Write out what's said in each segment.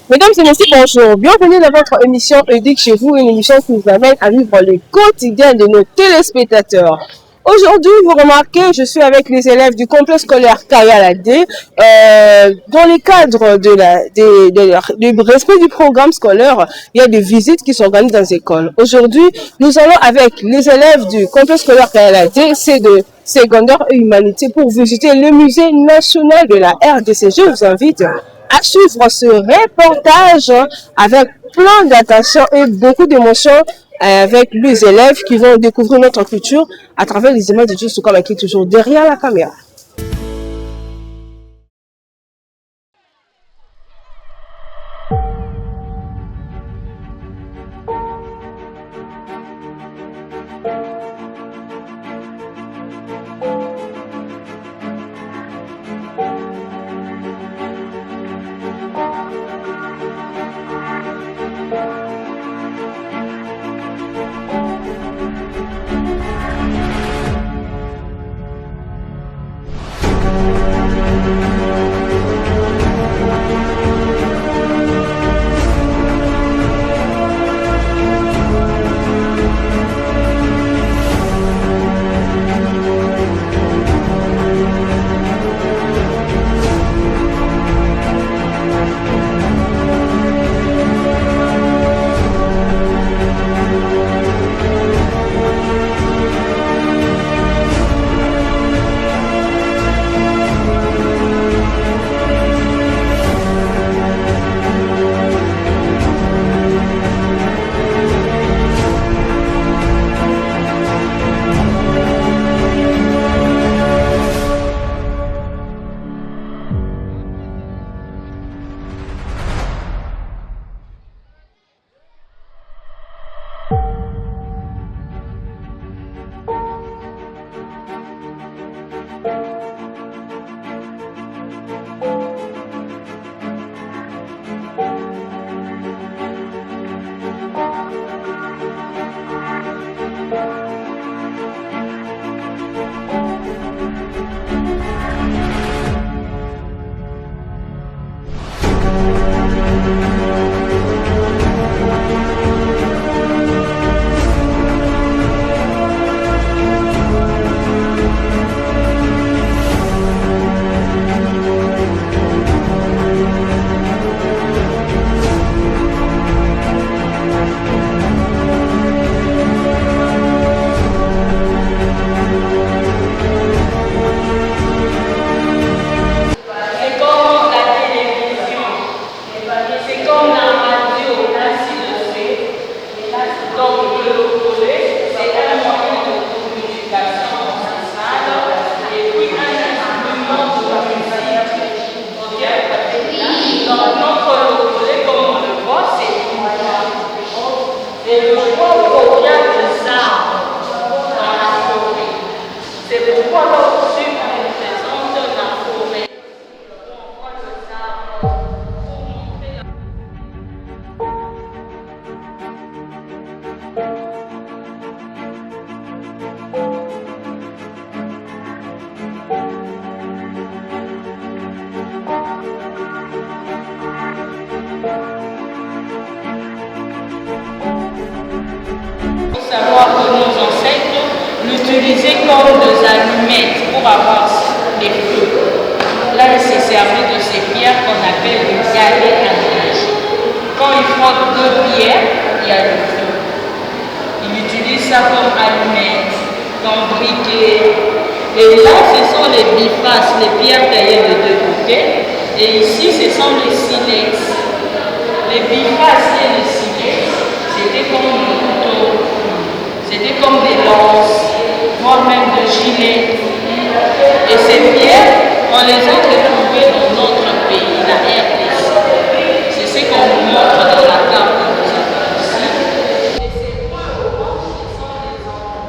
Mesdames et messieurs, bonjour. Bienvenue dans votre émission Éduque chez vous, une émission qui vous amène à vivre le quotidien de nos téléspectateurs. Aujourd'hui, vous remarquez, je suis avec les élèves du complexe scolaire Kayaladé dans le cadre du respect du programme scolaire. Il y a des visites qui s'organisent dans les écoles. Aujourd'hui, nous allons avec les élèves du complexe scolaire Kayaladé, c'est de secondaire et humanité, pour visiter le musée national de la RDC. Je vous invite à suivre ce reportage avec plein d'attention et beaucoup d'émotion avec les élèves qui vont découvrir notre culture à travers les images de Juste comme qui est toujours derrière la caméra. Savoir que nos ancêtres l'utilisaient comme des allumettes pour avoir des feux. Là, il s'est servi de ces pierres qu'on appelle des galets à neige. Quand il frotte deux pierres, il y a le feu. Il utilise ça comme allumette, comme briquet. Et là, ce sont les bifaces, les pierres taillées de deux côtés. Et ici, ce sont les silex. Les bifaces et les silex, c'était comme le couteau. C'était comme des lances, voire même de gilets. Et ces pierres, on les a retrouvées dans notre pays, la RDC. C'est ce qu'on vous montre dans la carte que vous avez ici. Et ces points orange, ce sont les endroits.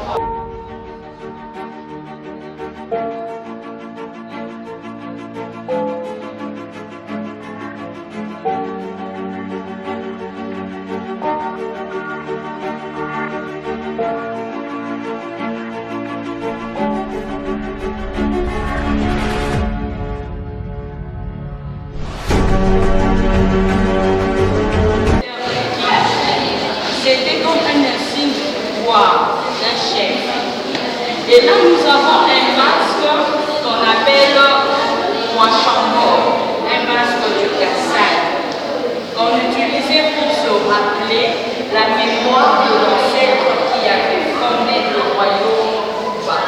rappeler la mémoire de l'ancêtre qui avait fondé le royaume Bouba.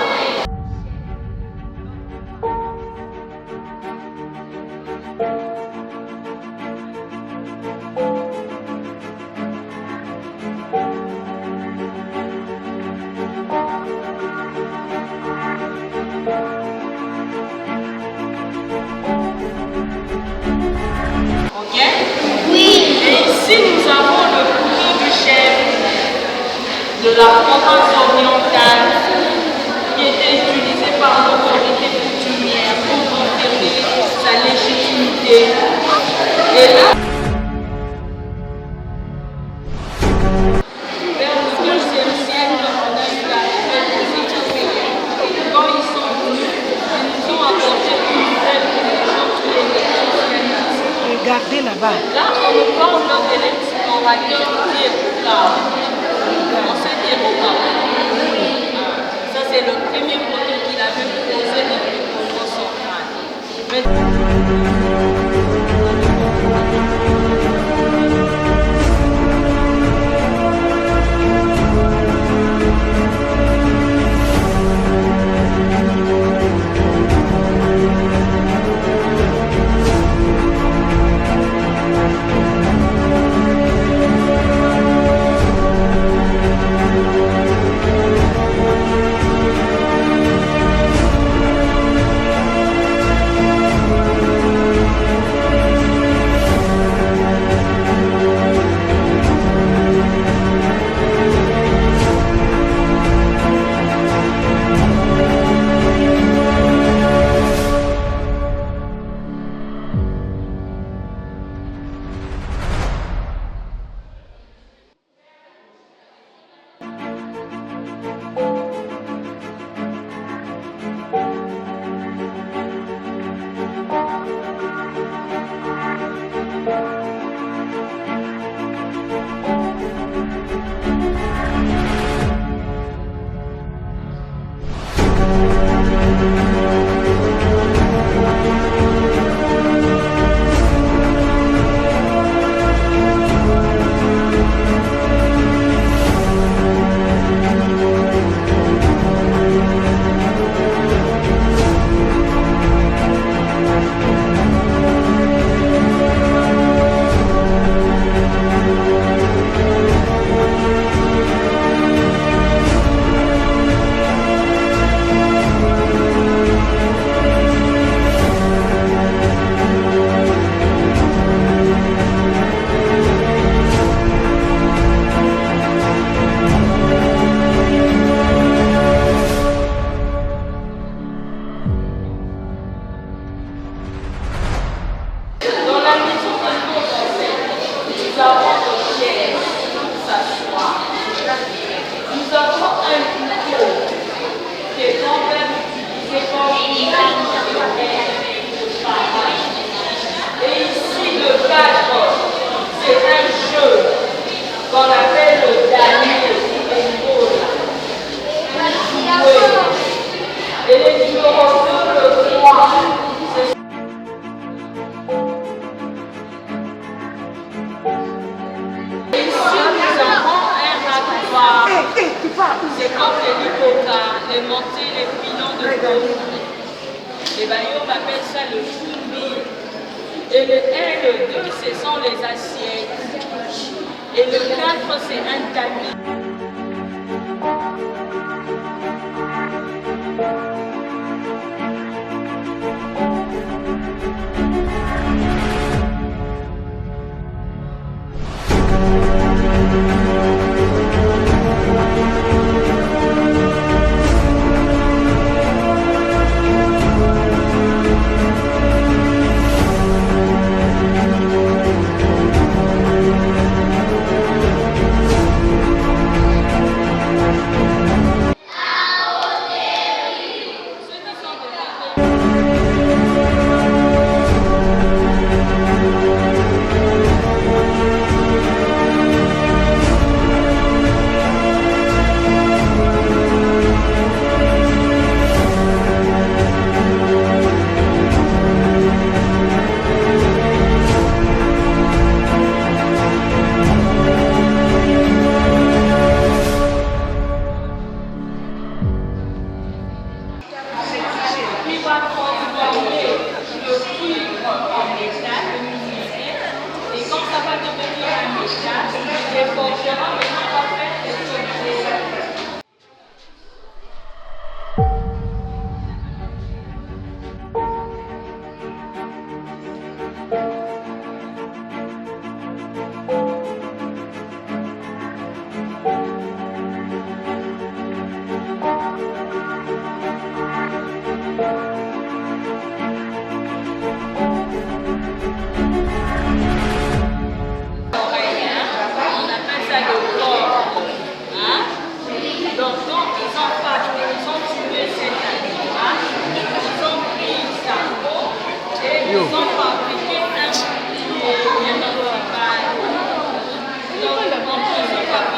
Ok? Oui. Et ici, nous avons le couteau du chef de la province orientale qui était utilisé par l'autorité coutumière pour confirmer sa légitimité. Et là, vers le 2e siècle, on a eu la fête des Éthiopiens. Quand ils sont venus, ils nous ont apporté une fête pour les gens qui étaient christianistes. Regardez là-bas. Là, on nous parle de l'explorateur Diébouka. On sait Diébouka. Ça, c'est le premier poteau qu'il avait posé dans le Congo central. C'est comme les lipoca, les montées, les pilons de bois. Les baillots appellent ça le fumbi. Et le 1 et le 2, ce sont les assiettes. Et le 4, c'est un tamis.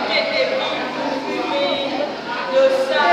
qui étaient venus pour fumer le sang.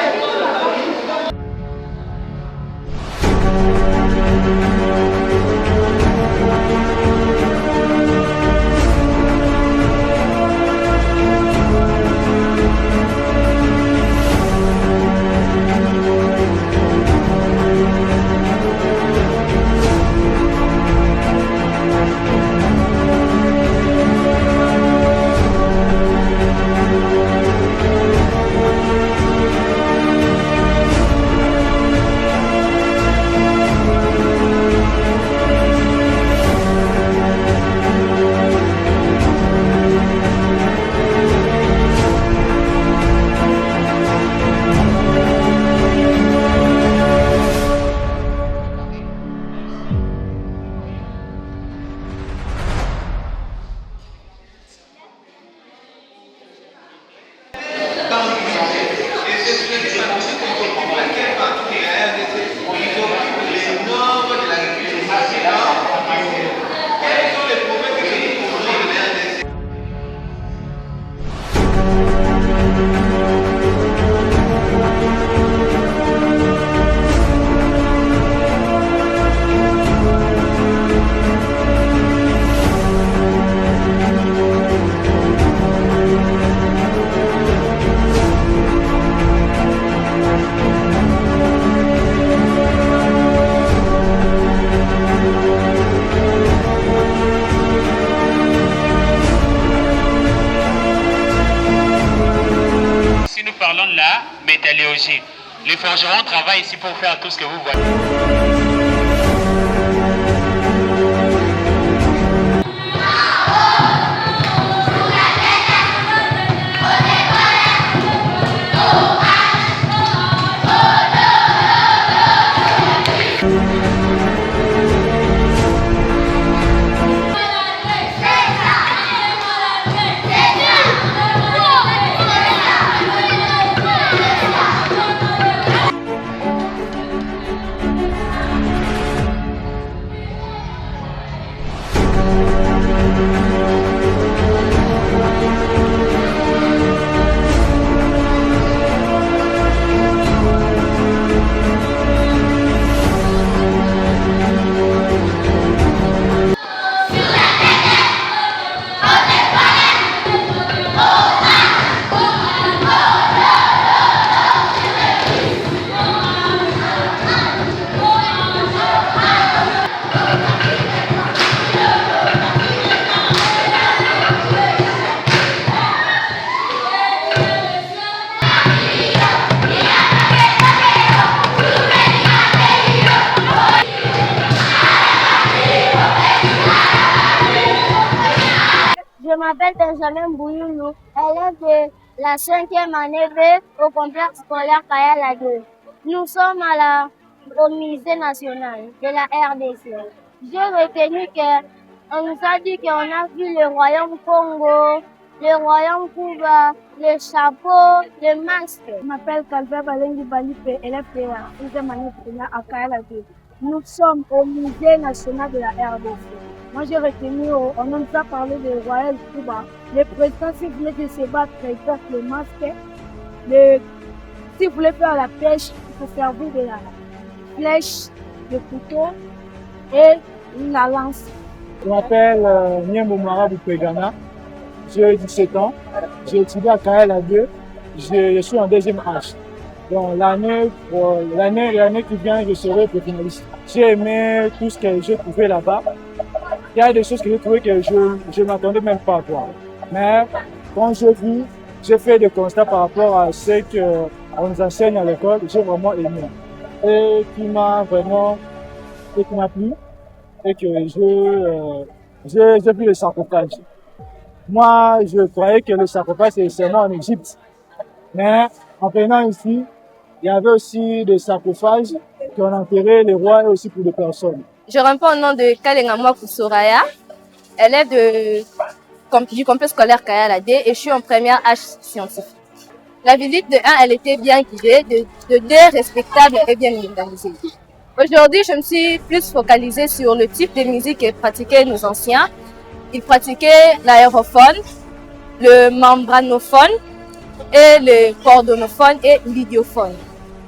Parlons de la métallurgie. Les forgerons travaillent ici pour faire tout ce que vous voyez. Je m'appelle Benjamin Bouyoulou, élève de la 5e année B au complexe scolaire Kayala 2. Nous sommes au musée national de la RDC. J'ai retenu qu'on nous a dit qu'on a vu le royaume Congo, le royaume Cuba, le chapeau, le masque. Je m'appelle Calvin Balengi Balipe, élève de la 6e année à Kayala 2. Nous sommes au musée national de la RDC. Moi, j'ai retenu, on nous a parlé de Royal Cuba. Le président, s'il voulait se battre, il porte le masque. S'il voulait faire la pêche, il faut servir de la flèche, le couteau et la lance. Je m'appelle Niembo Mara Boupegana. J'ai 17 ans. J'ai étudié à Kayala 2. Je suis en 2e H. Donc l'année qui vient, je serai finaliste. J'ai aimé tout ce que j'ai trouvé là-bas. Il y a des choses que j'ai trouvées que je ne m'attendais même pas à voir. Mais quand j'ai vu, j'ai fait des constats par rapport à ce qu'on nous enseigne à l'école. J'ai vraiment aimé. Et qui m'a plu. Et que j'ai vu le sarcophage. Moi, je croyais que le sarcophage c'est seulement en Égypte. Mais en venant ici, il y avait aussi des sarcophages qui ont enterré les rois et aussi pour des personnes. Je réponds au nom de Kalengamwa Koussoraya, élève du complexe scolaire Kayala D et je suis en première H scientifique. La visite de 1, elle était bien guidée, de 2, respectable et bien organisée. Aujourd'hui, je me suis plus focalisée sur le type de musique que pratiquaient nos anciens. Ils pratiquaient l'aérophone, le membranophone et le cordonophone et l'idiophone.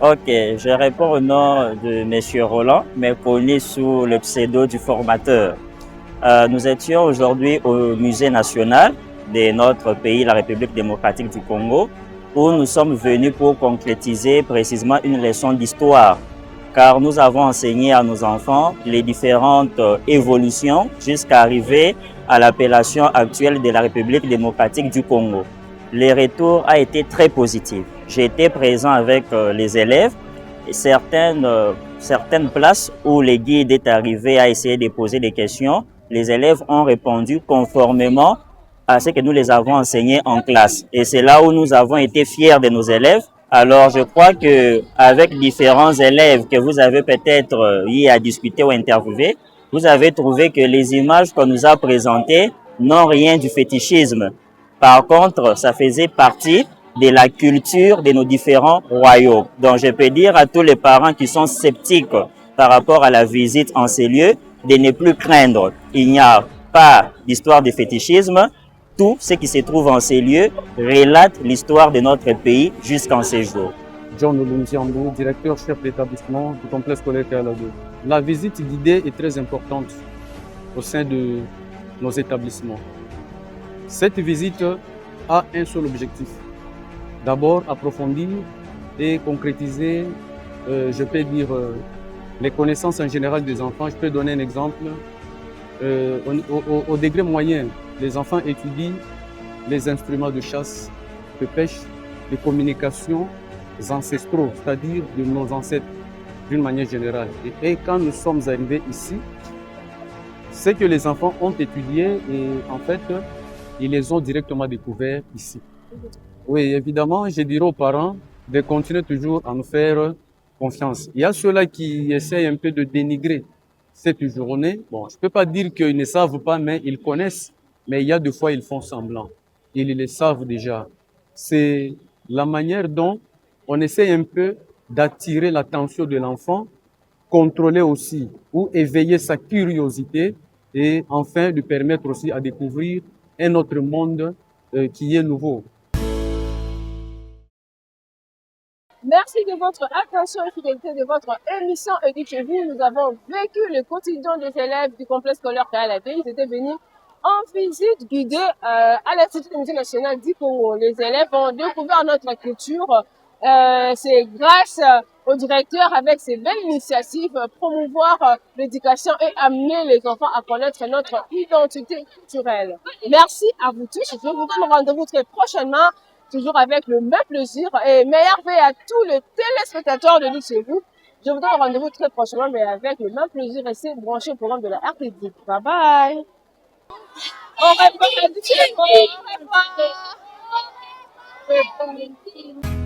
Ok, je réponds au nom de M. Roland, mais connu sous le pseudo du formateur. Nous étions aujourd'hui au Musée national de notre pays, la République démocratique du Congo, où nous sommes venus pour concrétiser précisément une leçon d'histoire, car nous avons enseigné à nos enfants les différentes évolutions jusqu'à arriver à l'appellation actuelle de la République démocratique du Congo. Le retour a été très positif. J'ai été présent avec les élèves et certaines places où le guide est arrivé à essayer de poser des questions, les élèves ont répondu conformément à ce que nous les avons enseigné en classe. Et c'est là où nous avons été fiers de nos élèves. Alors, je crois que avec différents élèves que vous avez peut-être eu à discuter ou interviewer, vous avez trouvé que les images qu'on nous a présentées n'ont rien du fétichisme. Par contre, ça faisait partie de la culture de nos différents royaumes. Donc, je peux dire à tous les parents qui sont sceptiques par rapport à la visite en ces lieux de ne plus craindre. Il n'y a pas d'histoire de fétichisme. Tout ce qui se trouve en ces lieux relate l'histoire de notre pays jusqu'en ces jours. John Olunziambo, directeur chef d'établissement du complexe scolaire Kayala 2. La visite guidée est très importante au sein de nos établissements. Cette visite a un seul objectif. D'abord, approfondir et concrétiser, je peux dire, les connaissances en général des enfants. Je peux donner un exemple. Au degré moyen, les enfants étudient les instruments de chasse, de pêche, de communication ancestraux, c'est-à-dire de nos ancêtres d'une manière générale. Et quand nous sommes arrivés ici, ce que les enfants ont étudié, et en fait, ils les ont directement découverts ici. Oui, évidemment, je dirais aux parents de continuer toujours à nous faire confiance. Il y a ceux-là qui essayent un peu de dénigrer cette journée. Bon, je ne peux pas dire qu'ils ne savent pas, mais ils connaissent. Mais il y a des fois, ils font semblant. Ils le savent déjà. C'est la manière dont on essaie un peu d'attirer l'attention de l'enfant, contrôler aussi ou éveiller sa curiosité et enfin lui permettre aussi à découvrir un autre monde qui est nouveau. Merci de votre attention et fidélité de votre émission Éduquez-vous. Nous avons vécu le quotidien des élèves du complexe scolaire Kayala 2. Ils étaient venus en visite guidée à l'Institut du Musée national du Congo. Les élèves ont découvert notre culture. C'est grâce au directeur avec ses belles initiatives promouvoir l'éducation et amener les enfants à connaître notre identité culturelle. Merci à vous tous. Je vous donne rendez-vous très prochainement, toujours avec le même plaisir et meilleur vœu à tous les téléspectateurs de nous chez vous. Je vous donne rendez-vous très prochainement, mais avec le même plaisir. Restez branchés au programme de la RTD. Bye bye. Au revoir. Au revoir.